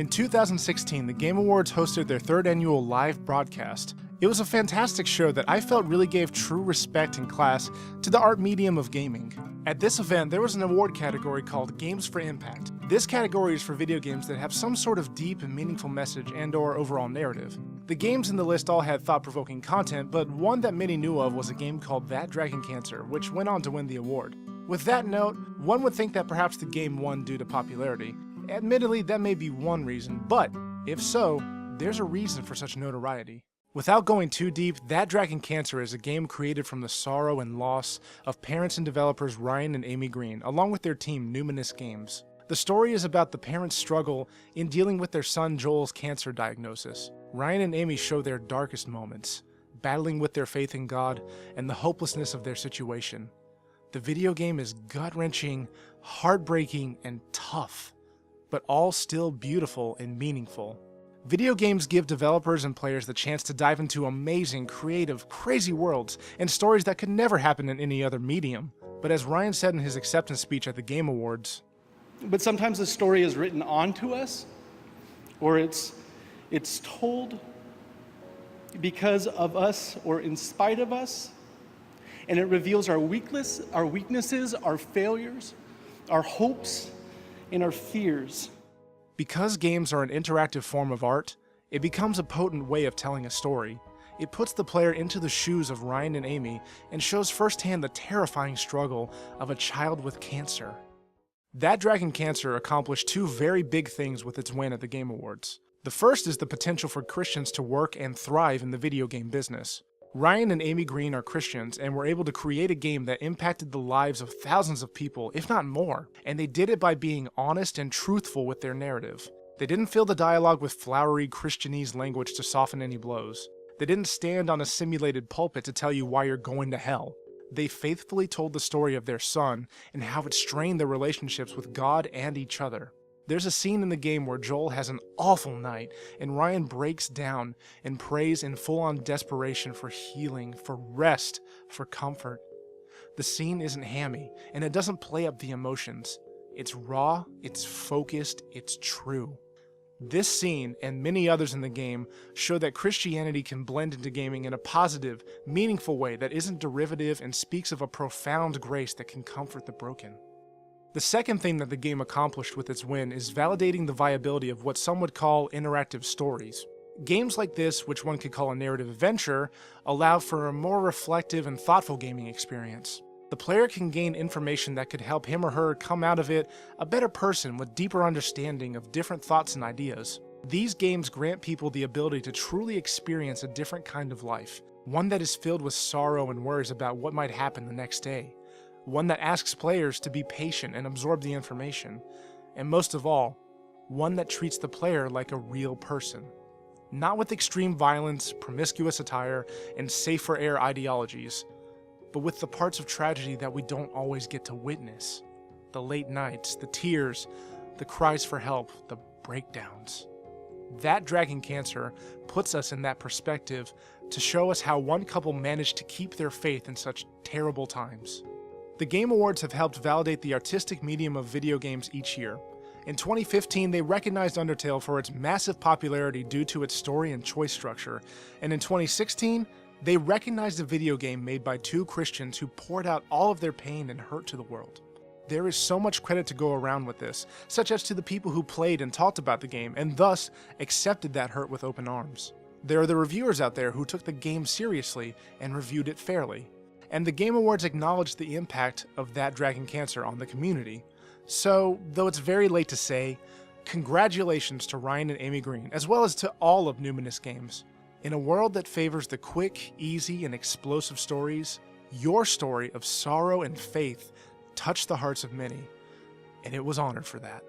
In 2016, the Game Awards hosted their third annual live broadcast. It was a fantastic show that I felt really gave true respect and class to the art medium of gaming. At this event, there was an award category called Games for Impact. This category is for video games that have some sort of deep and meaningful message and/or overall narrative. The games in the list all had thought-provoking content, but one that many knew of was a game called That Dragon Cancer, which went on to win the award. With that note, one would think that perhaps the game won due to popularity. Admittedly, that may be one reason, but if so, there's a reason for such notoriety. Without going too deep, That Dragon Cancer is a game created from the sorrow and loss of parents and developers Ryan and Amy Green, along with their team Numinous Games. The story is about the parents' struggle in dealing with their son Joel's cancer diagnosis. Ryan and Amy show their darkest moments, battling with their faith in God and the hopelessness of their situation. The video game is gut-wrenching, heartbreaking, and tough, but all still beautiful and meaningful. Video games give developers and players the chance to dive into amazing, creative, crazy worlds and stories that could never happen in any other medium. But as Ryan said in his acceptance speech at the Game Awards, but sometimes the story is written onto us, or it's told because of us or in spite of us, and it reveals our weaknesses, our failures, our hopes, and our fears. Because games are an interactive form of art, it becomes a potent way of telling a story. It puts the player into the shoes of Ryan and Amy and shows firsthand the terrifying struggle of a child with cancer. That Dragon Cancer accomplished two very big things with its win at the Game Awards. The first is the potential for Christians to work and thrive in the video game business. Ryan and Amy Green are Christians and were able to create a game that impacted the lives of thousands of people, if not more, and they did it by being honest and truthful with their narrative. They didn't fill the dialogue with flowery Christianese language to soften any blows. They didn't stand on a simulated pulpit to tell you why you're going to hell. They faithfully told the story of their son and how it strained their relationships with God and each other. There's a scene in the game where Joel has an awful night and Ryan breaks down and prays in full-on desperation for healing, for rest, for comfort. The scene isn't hammy, and it doesn't play up the emotions. It's raw, it's focused, it's true. This scene, and many others in the game, show that Christianity can blend into gaming in a positive, meaningful way that isn't derivative and speaks of a profound grace that can comfort the broken. The second thing that the game accomplished with its win is validating the viability of what some would call interactive stories. Games like this, which one could call a narrative adventure, allow for a more reflective and thoughtful gaming experience. The player can gain information that could help him or her come out of it a better person with deeper understanding of different thoughts and ideas. These games grant people the ability to truly experience a different kind of life, one that is filled with sorrow and worries about what might happen the next day. One that asks players to be patient and absorb the information, and most of all, one that treats the player like a real person. Not with extreme violence, promiscuous attire, and safe-for-air ideologies, but with the parts of tragedy that we don't always get to witness. The late nights, the tears, the cries for help, the breakdowns. That Dragon Cancer puts us in that perspective to show us how one couple managed to keep their faith in such terrible times. The Game Awards have helped validate the artistic medium of video games each year. In 2015, they recognized Undertale for its massive popularity due to its story and choice structure, and in 2016, they recognized a video game made by two Christians who poured out all of their pain and hurt to the world. There is so much credit to go around with this, such as to the people who played and talked about the game, and thus accepted that hurt with open arms. There are the reviewers out there who took the game seriously and reviewed it fairly. And the Game Awards acknowledged the impact of That Dragon Cancer on the community. So, though it's very late to say, congratulations to Ryan and Amy Green, as well as to all of Numinous Games. In a world that favors the quick, easy, and explosive stories, your story of sorrow and faith touched the hearts of many, and it was honored for that.